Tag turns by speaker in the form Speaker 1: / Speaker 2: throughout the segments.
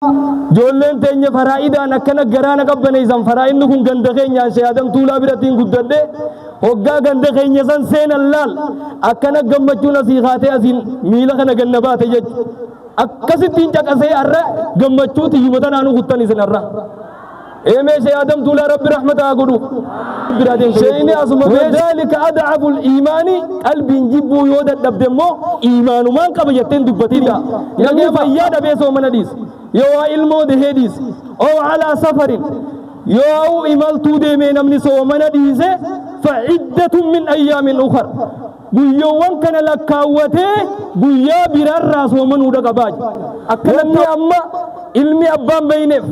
Speaker 1: جولين تيني فرائدا نكنا جرانا كبني زم فرائد نكون جندخين يا سيادم طولا براتين قدرة هوجا جندخين يزن سين اللال أكنا جمجونا سيخاتي أزين ميلا كنا جنبات يج أكسيتين جك أسي أرى جمجوتي يمتنا أنو خطني سن أرى إيمي سيادم طولا رب رحمة أقولو براتين سيني أسمع ذلك أدعب الإيمان قلب يجيبو يودا دبدمو إيمان مان كبيتين دبتيلا يعني فيادا بيسو مناديس يو علمو دهديس أو على سفر يو إمالتو دي من أمني سو مناديس فعدة من أيام أخر بيوان كان لكاوته بيا برار راس ومن ودا قباج أكلني أما علمي أبان بينف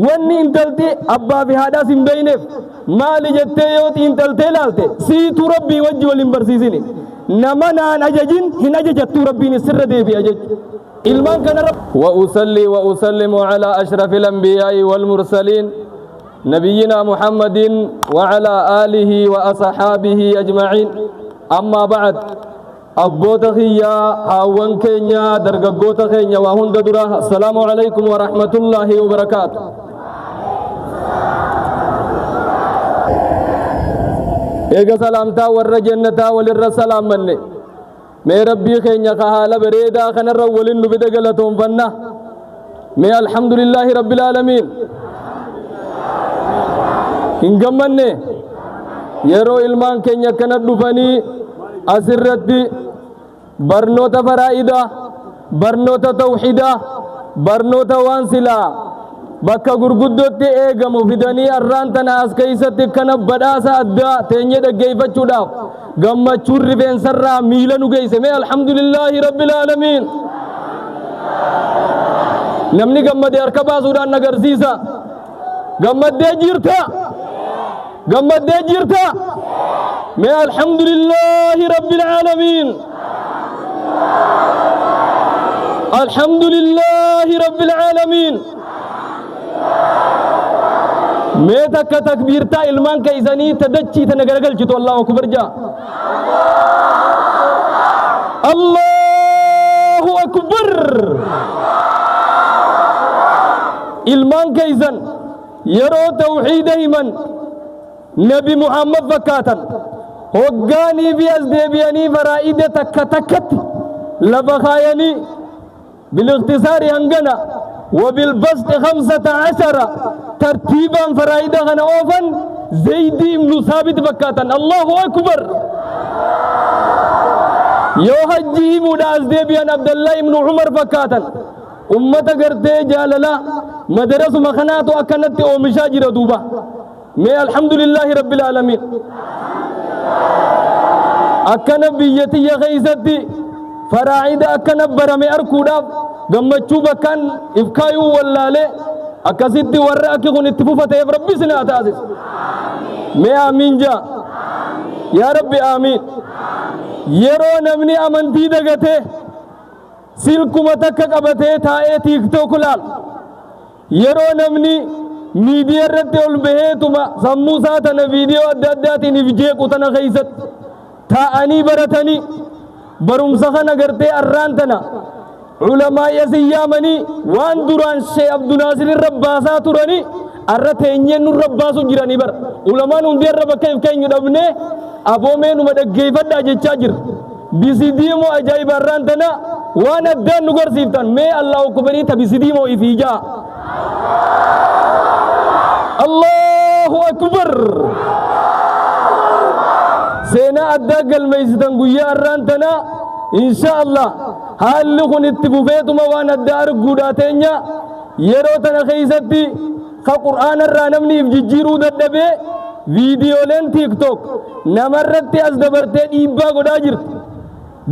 Speaker 1: واني انتلتي أبا في هذا سن بينف مالي جتة يوت انتلتي لالتي سيتو ربي وجه والمبرسيسيني نمنا نججين هنا جتو ربي نسر دي في أجج علمان كان رب وأصلي وأسلم على أشرف الأنبياء والمرسلين نبينا محمد وعلى آله وأصحابه أجمعين أما بعد أبوت خيا هاون كينيا درجوت خينيا وهند درا السلام عليكم ورحمة الله وبركاته إيجا سلامتا ور جنتا وللرسلام مني میں ربی خینا کہالا بریدا خنر ولن نبدا غلطون فنا میں الحمدللہ رب العالمین انگمنے یرو علمان کینیا کنت دفنی اسرتی برنوتا فرائدہ برنوتا توحیدہ برنوتا وانسلا bakka gurguddootti eegamu fidanii arraan tana as keessatti kana badhaasa addaa teenye dhaggeeffachuudhaaf gammachuun rifeensarraa miila nu geesse mee alhamdulillaahi rabbil aalamiin namni gammadee harka baasuudhaan agarsiisa gammadee jirta mee alhamdulillaahi rabbil aalamiin alhamdulillaahi rabbil aalamiin मैं तक तकबीरता इल्मान के इज़नी तदच्ची तनगरगल चितो अल्लाह अकबर जा अल्लाहु अकबर इल्मान के इज़न यरो तौहीद ईमान नबी मुहम्मद फकातन होगानी भी अज़देबियानी फराइद तक तकत लबखायनी बिलिख्तिसार अंगना وبالبسط 15 ترتيبا فرائد غنا اوفن زيد بن ثابت بكاتا الله اكبر يو حجي مداز ديبيان عبد الله بن عمر بكاتا امه غرتي جاللا مدرس مخنات اكنت او مشاجر دوبا میں الحمد لله رب العالمين اكن بيتي غيزتي فرائد اكن برمي اركودا gammachuu bakkan ifkaayuu wallaalee akkasitti warra akki kun itti fufateef rabbi isin haa taasisu mee aamiin jaa yaa rabbi aamiin yeroo namni amantii dagatee silkuma takka qabatee taa'ee tiiktook laal yeroo namni miidiyaa irratti ol baheetuma sammuu isaa tana viidiyoo adda addaatiin if jeequ tana keessatti taa'anii baratanii barumsa kana gartee arraan tana علماء يسيامني وان دوران شيخ عبد الناصر الرباسا تراني الرتينين الرباس جيراني بر علماء ندير رب كيف كان يدبنه ابو مين مدغيفه داجي تشاجر بيسيديمو اجايب رانتنا وانا دان نغر سيفتان مي الله اكبر تبيسيديمو يفيجا الله اكبر سينا ادغل ميزدان غيا رانتنا ان شاء الله haalli kun itti bufeetuma waan adda arguudhaa teenya yeroo tana keessatti ka qur'aana irraa namni if jijjiiruu dadhabee viidiyooleen tiiktook namarratti as dabartee dhiibbaa godhaa jirti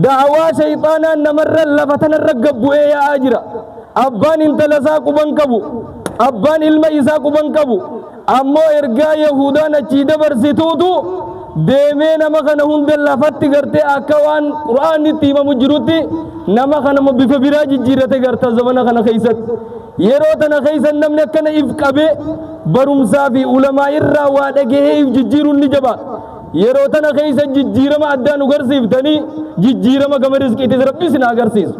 Speaker 1: da'awaa shayxaanaan namarra lafa tanarra gabbu'ee yaa'aa jira abbaan intala isaa quban qabu abbaan ilma isaa quban qabu ammoo ergaa yahudaan achii dabarsituutu deemee nama kana hunda lafatti gartee akka waan qur'aanitti himamu jirutti nama kana mo bifa biraa jijjiirate garta zamana kana keessatti yeroo tana keessan namni akkana if qabee barumsaa fi ulamaa irraa waa dhagahee if jijjiiruun ni jaba يروتنا خيس جيرما أدان وغرسيف تاني جيرما كما رزق ربي سنا غرسيس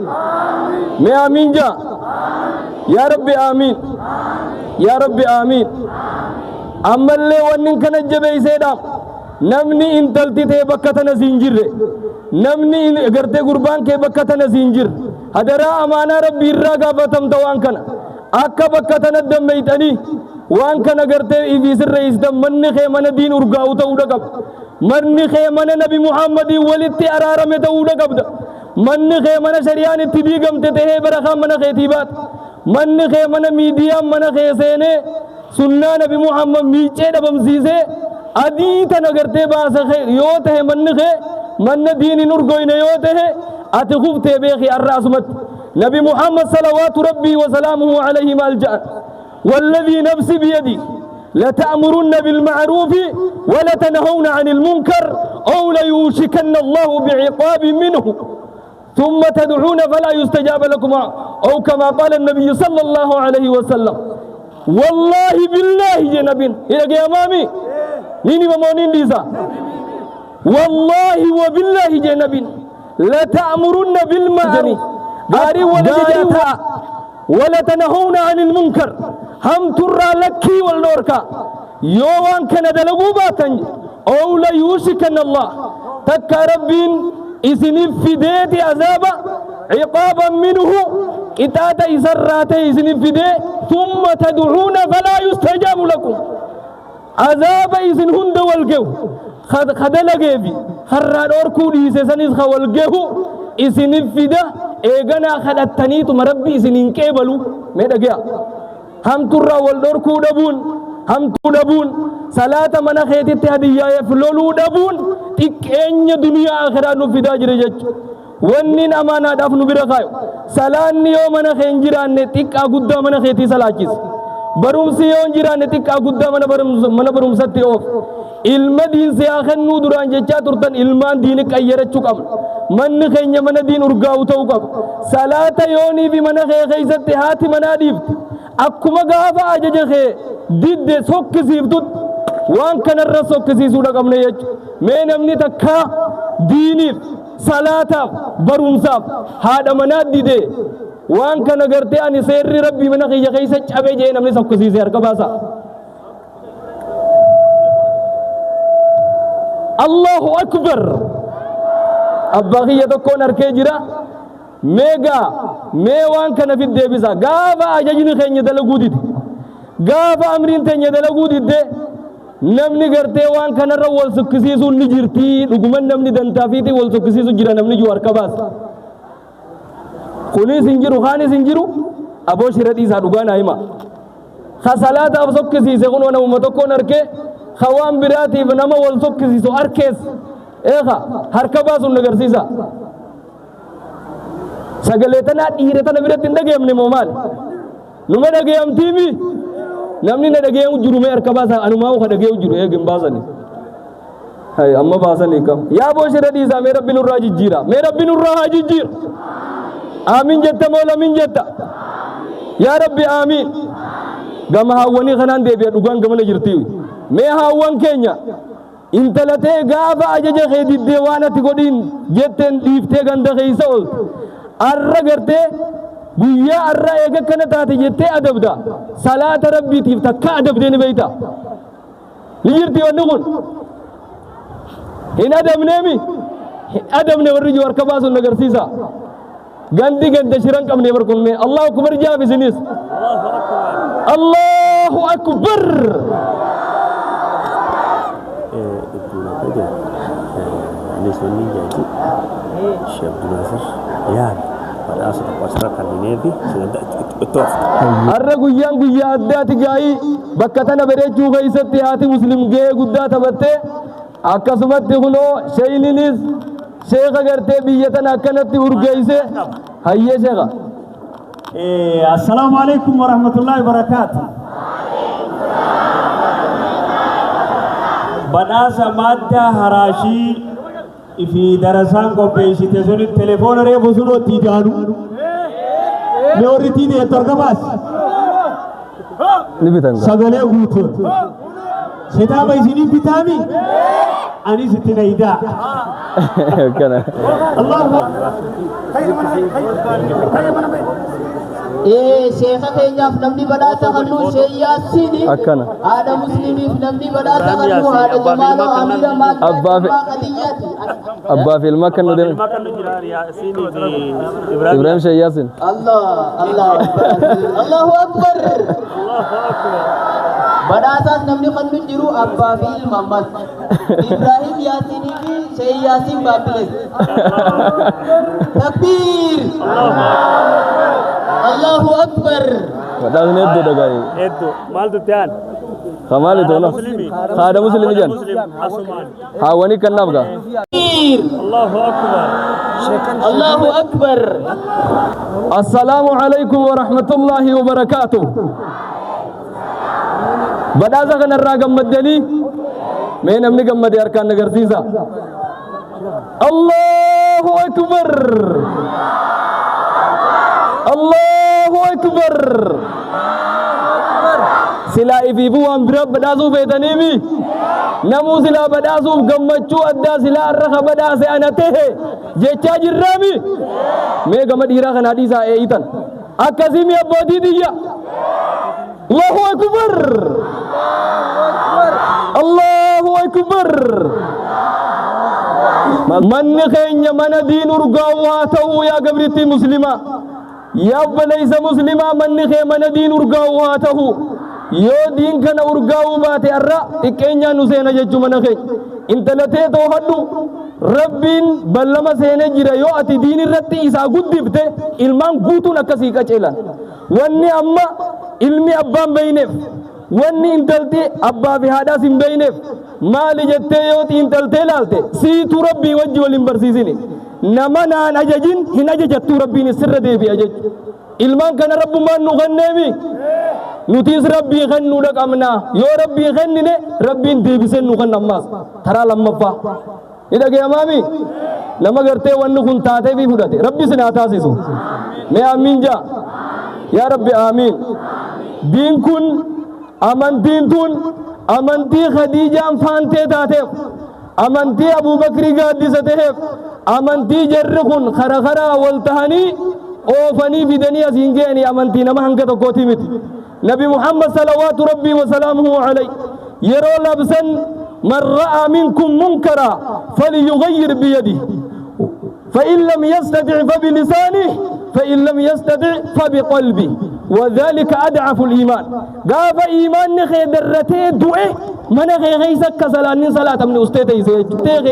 Speaker 1: ما آمين جا يا ربي آمين يا ربي آمين أما اللي ونن كان جبي سيدام نمني إن تلتي ته بكتنا زنجير نمني إن غرتي قربان كي بكتنا زنجير هدرا أمانة ربي الرقا بتم توان كان أكا بكتنا الدم ميتاني وان كان غرتي إذيس الرئيس دم من خي من دين أرقاو تودقب من خي من نبي محمد ولدت أرارم تودقب من خي من شريان تبيقم تته برخا من خي تيبات من خي من ميديا من خي سيني سنة نبي محمد ميچه دبم سيسه أدي تنغرتي باس خي يوته من خي من دين نرغوين يوته أتخوف تبيخي الراسمت نبي محمد صلوات ربي وسلامه عليه مالجأ والذي نفسي بيدي لتأمرن بالمعروف ولتنهون عن المنكر أو ليوشكن الله بعقاب منه ثم تدعون فلا يستجاب لكم أو كما قال النبي صلى الله عليه وسلم والله بالله جنبين إلى أمامي نيني ومونين ديسا والله وبالله جنبين لتأمرن بالمعروف غاري ولا تنهون عن المنكر هم ترى لكي والنوركا يوان كان دلقوا باتن أو لا يوشكن الله تكا ربين إذن فديت عذابا عقابا منه إتاتا إسرات إذن فديت ثم تدعون فلا يستجاب لكم عذاب إذن هند والجو خدلقه في خران أركو ليسسنس خوالجه إذن فدا إيغانا خدتني تمربي إذن كيبلو ميدا هم ترى والدركو دبون هم تدبون صلاة منا خيتي تهدية يفلولو دبون تكين دنيا آخرة نفدا جرجج ونين أمانة دفن برخايو صلاة نيو منا خين جيران نتك أقود منا خيتي صلاة بروم سيون جيران نتك أقود منا بروم ستي أوف ilma diin siyaa kennuu duraan jechaa turtan ilmaan diini qayyarachuu qabna manni keenya mana diin urgaa'u ta'uu qaba salaata yoonii fi mana kee keessatti haati manaa dhiifti akkuma gaafa ajaja kee didde sokkisiiftut waan kanarra sokkisiisuudha qabna jechuudha mee namni takka diiniif salaataaf barumsaaf haadha manaa didee waan kana gartee ani seerri rabbii mana kiyya keessa cabe jee namni sokkisiise harka baasa الله أكبر أبغي تكون أركيجرا ميغا ميوان كان في الدبيزا غافا أجاجني خين يدلقودي غافا أمرين تين يدلقودي نمني غرتي وان كان الرول سكسيسو نجرتي لقمان نمني دنتافيتي والسكسيسو جرا نمني جوار كباس خوني سنجرو خاني سنجرو أبو شرطي سادوغانا هما خسالات أبو سكسيسي خونو نمتكون أركي خوان براتي بنما والسكسيسو أركيس إيخا هركباسو نغرسيسا سغلتنا ديرتنا براتين دغيم ني مومال نما دغيم تيمي نمني ندغيم جورو مي هركباسا انو ماو خدغيم جورو يغم باسني هاي اما باسني كم يا بوشر ديسا مي ربي نور جيرا مي ربي نور جير امين جت مولا من جت يا ربي امين غما هاوني خنان دي بي دوغان غمنا جرتي مي هاوان كينيا انتلته غافا اججه خيدي ديوانتي غودين جتن ديفته غند خيسول ارغرته بيا ارا ايغا كنتاتي جته ادبدا صلاه ربي تيف تكا ادب دين بيتا نيرتي ونغون هنا ادم نيمي ادم ني ورجي وركباسو نغر سيسا غندي غند شيران كم ني وركون مي الله اكبر جابي سنيس الله اكبر Nisoni jadi Syekh Nasir ya pada asal pasar Kalinevi sudah itu arra guyyan guyya addaati gayi bakka tana bareechuu keessatti haati muslim gee guddaa taphatte akkasumatti kuno shayninis sheekha gartee biyya tana akkanatti urgeeyse hayyee sheekha
Speaker 2: assalamu alaikum warahmatullahi wabarakatuh badhaasa madda haraashii ifi darasaan qopheessite sun telefoona reefu sun otti daanu ne orritiin etorgabaas
Speaker 1: ni bitan
Speaker 2: sagalee guutuun kitaaba isinii bitaami أني ستين إيدا
Speaker 1: كنا
Speaker 2: الله
Speaker 3: شيخ كينيا في نمني بدا تخلو شيء ياسيني
Speaker 1: أكنا
Speaker 3: هذا مسلمي في نمني بدا تخلو هذا جمال أمير ما
Speaker 1: أبا في المكان ندم إبراهيم شيء ياسين
Speaker 3: الله الله الله أكبر بدا ساس نمني خلو جرو أبا في الممت إبراهيم ياسيني في شيء ياسين بابلس تكبير الله أكبر
Speaker 1: بدأ نيدو دعاي
Speaker 2: إدو مال تيان
Speaker 1: كمال itu na ada muslim jan ha wani kanna bga
Speaker 2: الله أكبر
Speaker 3: الله أكبر
Speaker 1: assalamu alaikum warahmatullahi wabarakatuh bada za kana ragam madani me namni gammadi arkan nagar sisa Allahu akbar Allahu akbar sila ififu wan birab badasu betanimi namu sila badasu gammachu adda sila arha badase anatehe jecha jirrami me gamadira kana hadisa e itan akazimi abodi diya Allahu akbar Allahu akbar man khaynya mana dinur gawa tahu ya gabriti muslima ya balaysa muslima man khay mana dinur gawa tahu yo din kana urgawu baate arra ikenya nu sena jechu mana khay intalate to haddu rabbin ballama sene jira yo ati dini ratti isa guddibte ilman gutun akasi kacelan wanni amma ilmi abban baynef wanni intalti abba bi hada sim baynef mali jette yo intalte lalte si tu rabbi wajhi wal barsisini namana najajin hinajatu rabbi ni sirra de bi ajaj ilman kana rabbu man nu gannemi nutis rabbi khannu dakamna yo rabbi khannine rabbin debisen nu kan nammas tara lamma ida ge amami nama garte wannu kun taate bi hudate rabbi sina taasisu me amin ja ya rabbi amin din kun amantin tun amanti khadija fante taate amanti abu bakri gadisate amanti jarrukun khara khara wal tahani o fani bidani azingeni amanti nama hanga to kotimit نبي محمد صلوات ربي وسلامه عليه يرى لبسا من رأى منكم منكرا فليغير بيده فإن لم يستطع فبلسانه فإن لم يستطع فبقلبه وذلك أضعف الإيمان قال إيمان نخي درته دوئه من غيسك كسلان صلاة من أستاذ يسير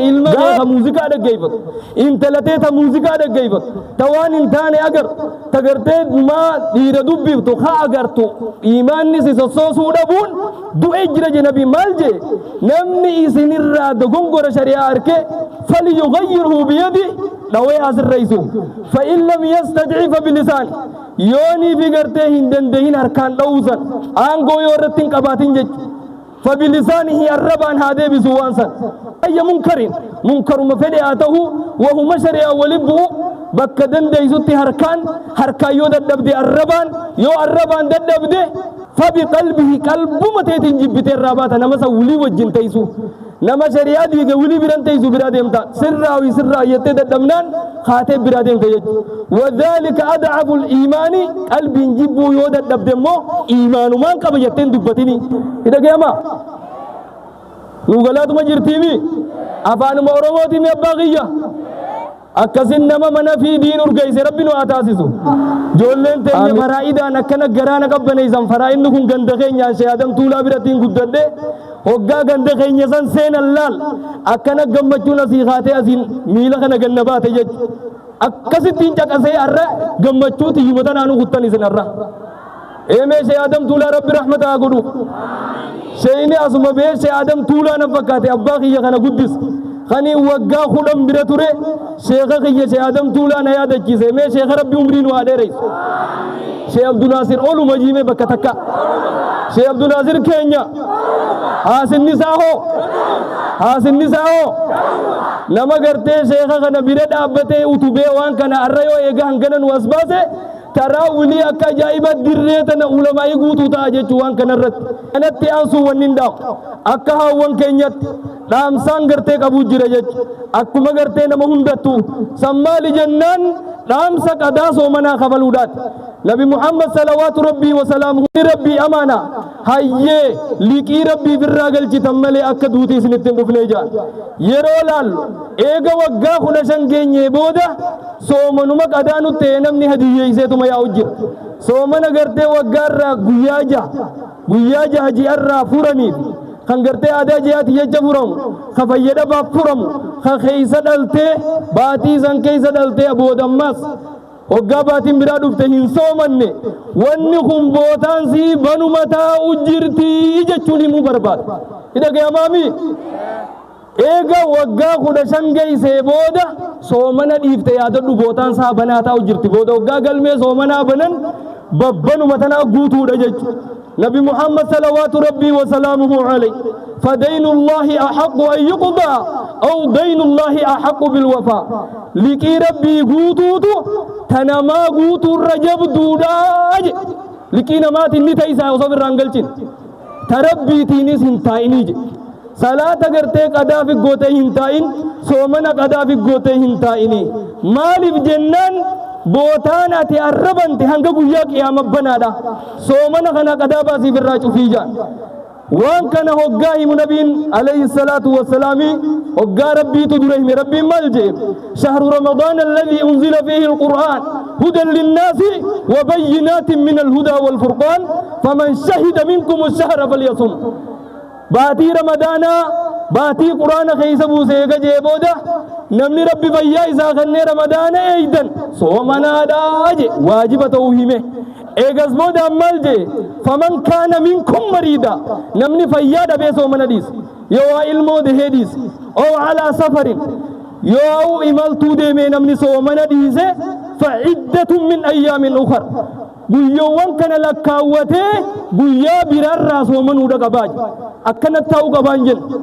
Speaker 1: علم موسيقى ده جيبت إن تلتة موسيقى ده جيبت توان إنسان أجر تجرت ما يردوب بيتو خا أجر تو إيمان نسي سوسو دبون دوئه جرى جنبي مالجي نمني إسنير دعون قرش شريعة أركه فليغيره بيده دوئه أسر رئيسه فإن لم يستطع فبلسان يوني بيجرته هندن دهين أركان لوزن أنغو يورتين كباتين جج فبلسانه الربان هذا بسوانسا أي منكر مفدئاته وهو مشرع ولبه بكدن ديزوتي هركان يود الدبدي الربان يو الربان دبدي فبقلبه قلب متيتين جبتي الربات نما سولي وجن تيسو نما شريعة دي ولي بران تيسو برادم تا سرا يتد دمنان خاتب برادم تيج وذلك أضعف الإيمان قلب جبو يود الدبدي مو إيمان ما كم يتين دبتيني إذا كيما نقولات ما جرتيمي أفان مورموتي مي أباقية أكسن نما منا في دين أرجيس ربنا أتاسسه جولن تاني فرائدا نكنا جرانا كبني زم فرائد نكون جندخين يا شيادم طولا براتين قدرة هوجا جندخين يسان سين اللال أكنا جمبتشونا سيخاتي أزين ميلا كنا جنبات يج أكسيتين جاكسي أرى جمبتشو تيجمتنا أنو قطني سن أرى إيه شيادم طولا رب رحمة أقولو شيني أسمع بيه شيادم طولا نفكاتي أباقي يخنا قدس خاني وقا خدم براتوري شيخ خيه شيخ آدم طولا نيا دجيسه میں شيخ ربي عمرين وعده رئيس شيخ عبد الناصر اولو مجيمه بكتكا شيخ عبد الناصر كينيا حسن نساء نما کرتے شيخ خنا برد ابته اتوبه وان كنا اريو ايغا هنگنن واسباسه تراولي اكا جايبه دريتنا علماء غوتو تاجه چوان كنا رت انا تياسو ونندا اكا وان كينيت dhaamsaan gartee qabuu jira jechuudha. Akkuma gartee nama hundattu sammaali jennaan dhaamsa qadaa soomanaa kabaluudhaati. Nabi Muhammad salawaatu rabbii wasalaamuhu rabbii amaana hayyee liqii rabbii birraa galchitan malee akka duutii isinitti hin dhufnee jaa. Yeroo laallu eega waggaa 15 geenyee booda soomanuma qadaa nutti ta'e namni hadiyyeesseetuma yaa'u jira. Soomana gartee waggaarraa guyyaa jaha ji'arraa furaniif kan gartee aadaa ji'aati jecha furamu ka fayyadabaaf furamu ka keeysa dhaltee baatii san keeysa dhaltee boodammaas waggaa baatiin biraa dhufte hin soomanne wanni kun bootaan sii banuma taa'u jirtii jechuun himuu barbaada. Dhaga'amaami eega waggaa 15 geeysee booda soomana dhiifte yaadadhu bootaan saa banaa taa'u jirti. Booda waggaa galmee soomanaa banan babbanuma tanaa guutuudha jechuudha. نبي محمد صلوات ربي وسلامه عليه فدين الله أحق أن يقضى أو دين الله أحق بالوفاء لكي ربي قوتوتو تنما قوتو الرجب دوداج لكي نمات النتايسا وصبر رانجلتين تربي تينيس هنتاينيج صلاة قرتي قدافي قوتي هنتاين سومنا قدافي قوتي هنتايني مالي بجنان بوتانا تي الربن تي هنگا گویا قیامت بنادا سومنا خنا قدا باسی برا چوفی جان وان کنا ہوگاہی منبین علیہ الصلاة والسلام ہوگا ربی تو درہم ربی ملجے شهر رمضان الذي انزل فيه القرآن هدى للناس وبينات من الهدى والفرقان فمن شهد منكم الشهر فليصم باتي رمضانا باتي قرآن خيس بوسيقى جيبودا نمني ربي فيا إذا خني رمضان أيضا صومنا داج واجب توهيمه إيجاز مودا ملجي فمن كان منكم مريضا نمني فيا دبي صومنا ديس يو علمو دهديس أو على سفر يو إمالتو دي من نمني صومنا ديس فعدة من أيام أخر guyyoowwan kana lakkaawwatee guyyaa biraarraa soomanuudha qabaaj akkanatti ta'uu qabaan jenna.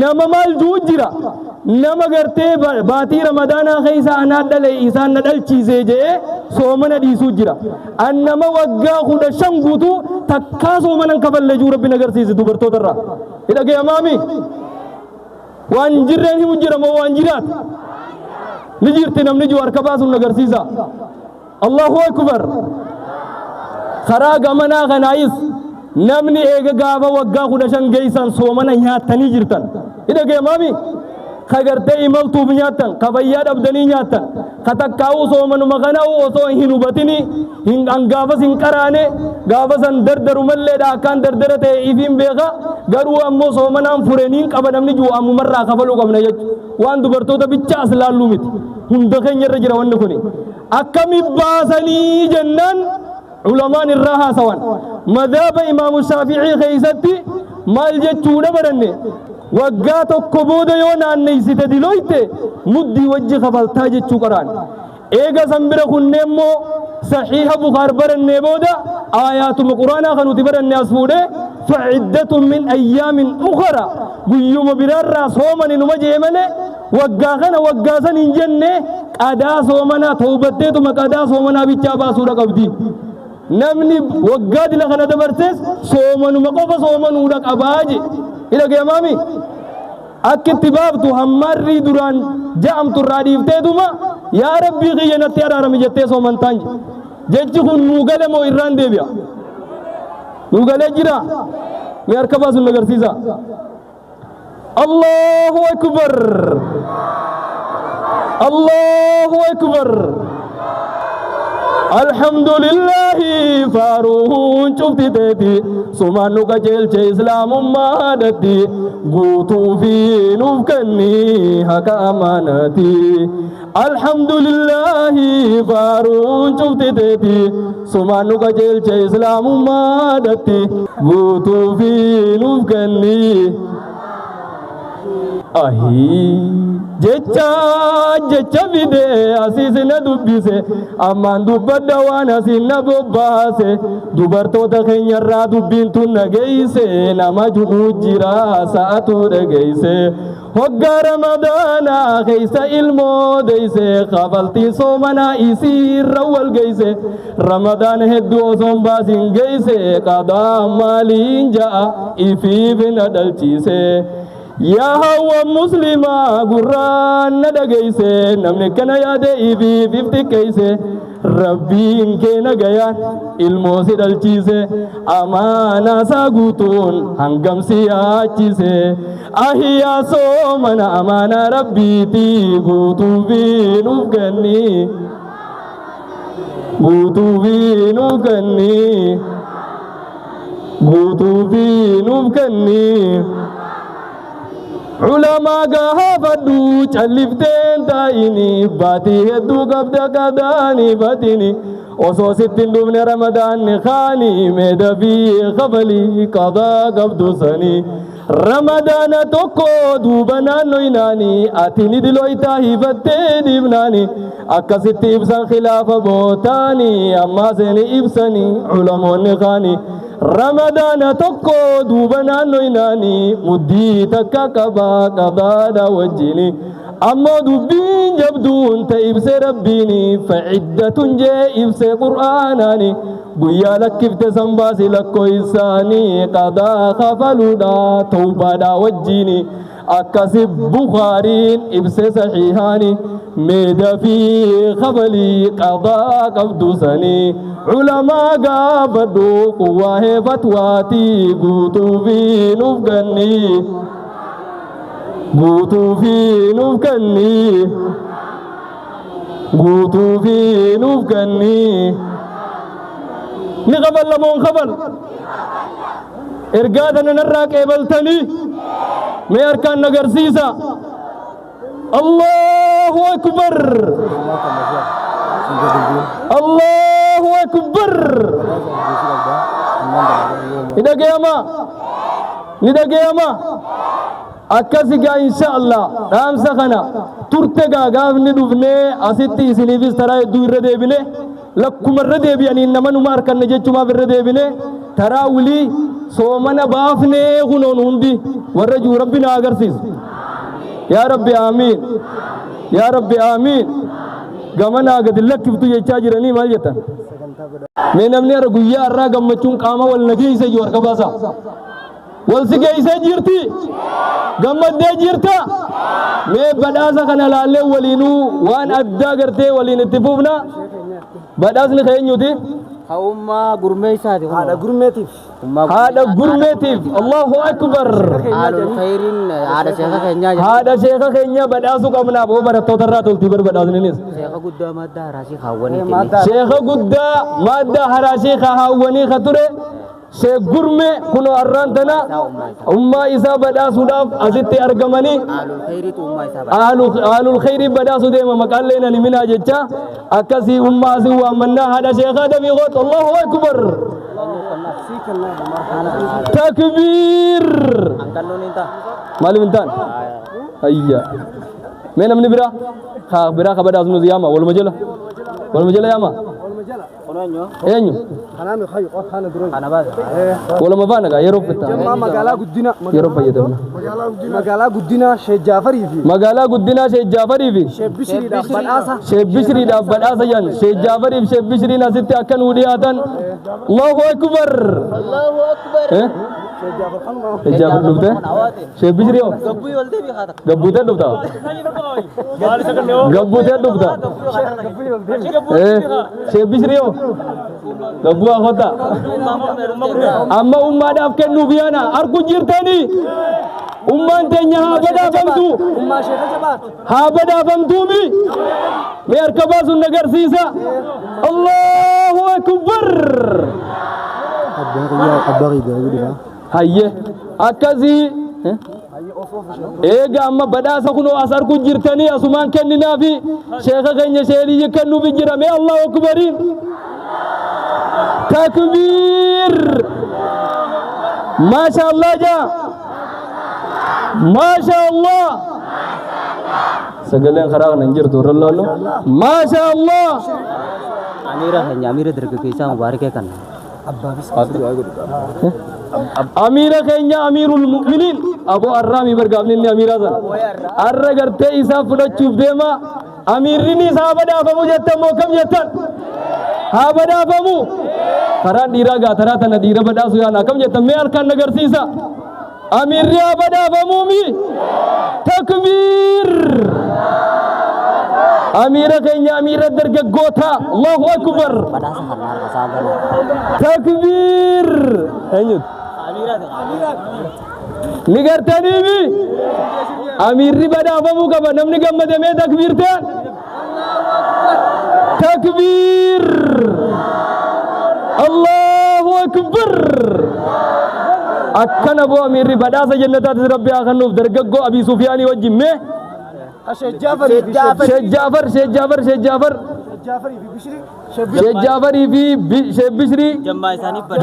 Speaker 1: Nama maal juu jira nama gartee baatii ramadaanaa keessa anaa dhale isaan na dhalchiisee jedhee soomana dhiisuu jira. An nama waggaa 15 guutuu takkaa soomanan kafalle juu rabbi agarsiise dubartootarraa. Dhaga'amaami waan jirreen himu jira moo waan jiraat ni jirti namni juu harka baasuun agarsiisa. Allahu akbar. خراج منا غنايس نمني إيجا غابا وقا خدشان جيسان سومنا نياتني جرتن إذا كي مامي خغرتي إمال توب نياتن خباياد أبدني نياتن خطاكاو سومن مغناو وصو هنو بطني هن غابا سنكراني غابا سن دردر ملي داكان دردرته إفين بيغا غرو أمو سومنا فرنين كبا نمني جو أمو مرا خفلو قبنا يج وان دبرتو تبچا أسلالو مت هم دخين يرجر ونكوني أكمي باسني جنن علماء الراها سوان مذهب إمام الشافعي خيستي مال جتشونا برني وقاتو كبودا يونا نيسي تدلويت مدي وجه خفلتا جتشو قران إيغا سنبرا خنمو صحيح بخار برني بودا آيات القرآن خنوتي برني أسفوده فعدة من أيام أخرى قيوم برارا صومن نمجي ملي وقاخنا وقاسن انجنة قدا صومنا توبتتو مقدا صومنا بيتشابا سورة قبدي namni waggaa dila kana dabarses soomanuma qofa soomanuudha qabaaje ila geemaami akka itti baaftu hammarrii duraan ja'amtu irraa dhiifteetuma yaa rabbii kiyya natti araarami jettee soomantaan jechi kun nuu gale moo irraan deebi'a nuu galee jira mee harka baasuun agarsiisa Allahu akbar Allahu akbar الحمد لله فاروون شفتي تيتي سمانو كجيل شي اسلام مادتي قوتو في نفكني حكا امانتي الحمد لله فاروون شفتي تيتي سمانو كجيل شي اسلام مادتي قوتو في نفكني jecha fide asiis na dubbise ammaan dubbadda waan asiin na bobbaase dubartoota keenyarraa dubbiin tun nageeyse nama ju'uu jira sa'atu dhageeyse hoggaa ramadaanaa keeysa ilmoodeyse kafaltii soomanaa isiirra wal geeyse ramadaana hedduu osoon baasin geeyse qadaa maaliin ja'a ifiif na dhalchiise yaa hawa muslimaa gurraan na dhageyse namni kana yaade ifi bifti keeyse rabbiin kee nagayaan ilmoo si dhalchiise amaanaa isaa guutuun hangam si yaachise ahiyyaa soomana amaanaa rabbiitii guutuu fi nuuf kenni guutuu fi nuuf kenni guutuu fi nuuf kenni ulamaa gaafadhu callifteen taa'ini baatii hedduu qabda qadaani baatini osoo sittin dhufne ramadaanni kaani meeda fi kabalii qadaa qabdu sanii ramadaana tokko duuba naannoynaani atini dilooytaa hiifattee dhiibnaani akkasitti ibsan khilaafa bootaani ammaa seeni ibsani ulamoonni kaani ramadaana tokko duuba naannoynaani muddii takka qabaa qadaadha wajjini ammoo dubbiin jabduun ta ibse rabbiini faciddatun jee ibse qur'aanaani guyyaa lakkifte sanbaasi lakkoysaanii qadaa kafaluudha tawbaadha wajjini akkasi bukhaariin ibse saxiihaani meeda fi kabalii qadaa qabdusanii ulamaa gaafadhu quwaahee fatwaatii guutuu fi nuuf ganni guutuu fi nuuf ganni guutuu fi nuuf ganni ni qabal lamoon qabal ergaa tana narraa qeebaltanii mee harkaan nagarsiisa Allahu akbar Allahu akbar ni dhagayama akkasi gaa insha Allah dhaamsa kana turte gaa gaafni dhufnee asitti isiniifis taraa hedduu irra deebine lakkuma irra deebi'anii namanuma harkanne jechumaaf irra deebine taraa wulii soomana baafnee kunoon hundi warra jiru rabbi na agarsiisu yaa rabbi aamiin yaa rabbi aamiin gamanaa gadi lakkiftu jechaa jiranii maal jettan mee namni ara guyyaa irraa gammachuun qaama wal nageeyse jiru harka baasa wal si geeysee jirti gammaddee jirta mee badhaasa kana laallee waliinuu waan addaa gartee waliin itti fufna badhaasni keenyuti
Speaker 3: Umma gurmeessaati.
Speaker 4: Haadha gurmeetiif.
Speaker 1: haadha gurmeetiif Allahu akbar
Speaker 3: Alul khairin haadha sheekha keenyaa.
Speaker 1: haadha sheekha keenya badhaasu qabnaaf oo barattoota irraa toltii badhaasninis
Speaker 3: Sheekha guddaa madda haraashii kaawwanii.
Speaker 1: sheekha guddaa madda haraashii kaawwanii ka ture sheekh gurme kuno arrantana ummaa isaa badhaasuudhaaf asitti argamanii
Speaker 3: Alul khairitu umma isaa.
Speaker 1: aalul khayrii badhaasu deema maqaallee nan himinaa jecha akkasii ummaa si waamannaa haadha sheekhaa dafiiqoot Allahu akbar takbiir maaliif hin taan ayya mee namni biraa ka badhaasu nuti yaama waluma jala yaama eenyu
Speaker 4: Kanaami khayu qof kana duray.
Speaker 1: waluma faana gaa yeroo fitta
Speaker 4: Magaalaa guddina.
Speaker 1: yeroo fayyadamna
Speaker 4: Magaalaa guddina Sheekh Jaafarii fi
Speaker 1: magaalaa guddinaa Sheekh Jaafarii fi
Speaker 4: Sheekh Bishriidhaaf badhaasa.
Speaker 1: Sheekh Bishriidhaaf badhaasa jan Sheekh Jaafarii fi Sheekh Bishriin asitti akka nuu dhiyaatan Allahu akbar
Speaker 3: Allahu akbar.
Speaker 4: Sheekh Jaafar kanuma.
Speaker 1: Sheekh Jaafar dhufte Sheekh Bishrii oo
Speaker 3: Gabbii wal deebii haata.
Speaker 1: gabbuutee dhufta gabbuutee dhufta Sheekh Bishrii oo gabbuu akhota amma ummaadhaaf kennuuf yaana argu jirtanii ummaan teenya haa badhaafamtu
Speaker 4: Ummaa Sheekha Jabaat.
Speaker 1: haa badhaafamtuumi mee harka baasuun nagarsiisa Allahu akbar hayye akkasii eega amma badhaasa kunoo as argu jirtanii asumaan kenninaafi sheekha keenya sheeliyyi kennuuf jira mee Allahu akbariin takbiir maasha Allah jaa maasha Allah sagaleen karaa kana hin jirtu irra laallu maasha Allah
Speaker 3: Amira keenya amira dargaggeessaa mubaarakee kan.
Speaker 1: amira keenya amirul mu'minin abo arrami bargaafni inni amira san arra gartee isaa fudhachuuf deema amirri isaa badhaafamu jettan moo kam jettan haa badhaafamu karaan dhiiraa gaataraa tana dhiira badhaasu yaana kam jettan mee harkaan nagarsiisa amirri badhaafamumi takbir amira keenya amira dargaggoota Allahu akbar takbir eenyutu ni gartaniimi amirri badhaafamuu qaba namni gammadamee takbir ta'an takbir Allahu akbar akkana boo amirri badhaasa jannataati rabbi haa kennuuf dargaggoo Abii Sufyaanii wajjin mee Sheikh Jaafar Sheikh Jaafarii fi Sheikh Bishrii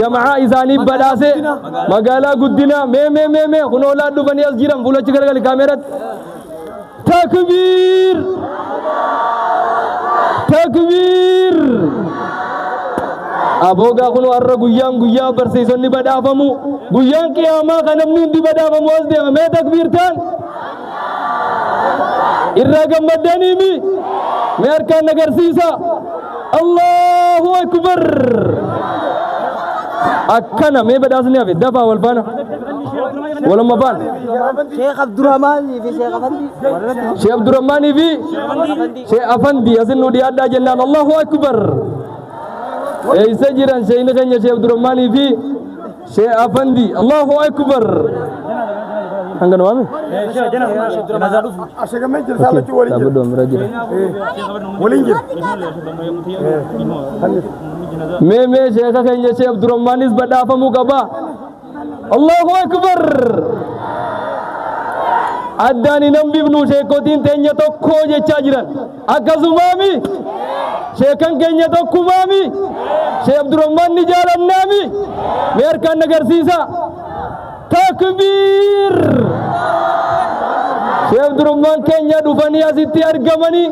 Speaker 1: jamaa isaanii badhaase magaalaa guddina mee kunoo laan dhufanii as jiran fuulachi garagali kaameeratti takbir takbir aboogaa kunoo har'a guyyaa barsiisonni badhaafamu guyyaan qiyaamaa kan namni hundi badhaafamu as deema mee takbir ta'an irraa gammadaniimi mee harkaan agarsiisa Allahu akbar akkana mee badhaasni hafe dafaa wal faana walamma faana
Speaker 4: Sheikh Abdurrahman fi Sheikh Afandi
Speaker 1: Sheikh Abdurrahman fi Sheikh Afandi asin nu dhiyaadhaa jennaan Allahu akbar eeysa jiran Sheikhni keenya Sheikh Abdurrahman fi Sheikh Afandi Allahu akbar hangana mami
Speaker 4: Ashe gamen jil sala ci wali
Speaker 1: tabu dom rajira
Speaker 4: wali jil
Speaker 1: me Sheikh keenya Sheikh Abdurrahman is badhaafamu qaba Allahu akbar addaani namni ibnu sheekotiin teenya tokko jechaa jiran akkasumaami sheekan keenya tokkumaami Sheikh Abdurrahman ni jaalannaami mee harkaan agarsiisa takbir Sheikh Abdurrahman keenya dhufanii asitti argamanii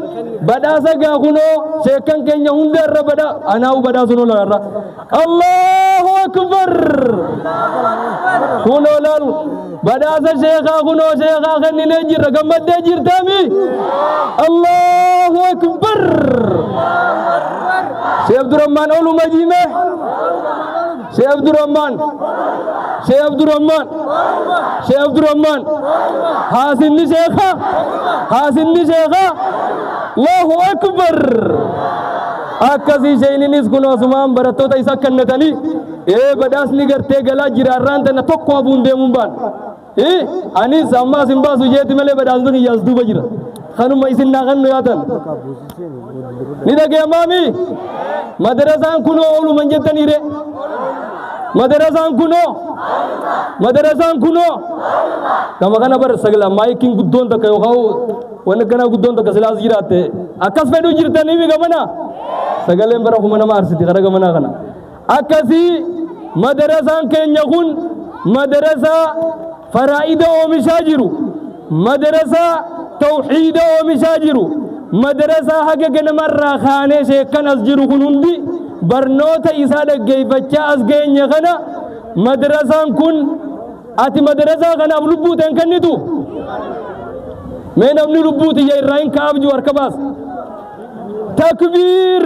Speaker 1: badhaasa gaakunoo sheekan keenya hunda irra anaahu badhaasunoo lalarra Allahu akbar kunoo laal badhaasa sheekaa kunoo sheekaa kenninee jirra gammaddee jirtami Allahu akbar Sheikh Abdurrahman oluma jime Sheikh Abdurrahman hasinni sheekha Allahu akbar akkasii sheeyninis kunoo sumaan barattoota isa kannatanii badhaasni gartee galaa jiraarraan tana tokko hafuun deemuun baan anis ammaas hin baasu jeeti malee badhaasni kiyyaas duuba jira kanuma isin naa kannu yaatan ni dhageemaami madarasaan kunoo ooluman jettaniire madarasaan kunoo kama kana bar sagla maikin guddoon takka yookaan wanni kana guddoon takka silaas jiraatte akkas fedhuu jirtaniifi gamana sagaleen bara kuma nama arsiti kara gamana kana akkasii madarasaan keenya kun madarasaa faraa'ida oomishaa jiru madarasaa tawxiida oomishaa jiru madarasaa haga ganamarraa kaanee sheekkan as jiru kun hundi barnoota isaa dhaggeeffachaa as geenye kana madarasaan kun ati madarasaa kanaaf lubbuu ta'en kennitu mee namni lubbuu tiyya irraa hin kaabju harka baas takbir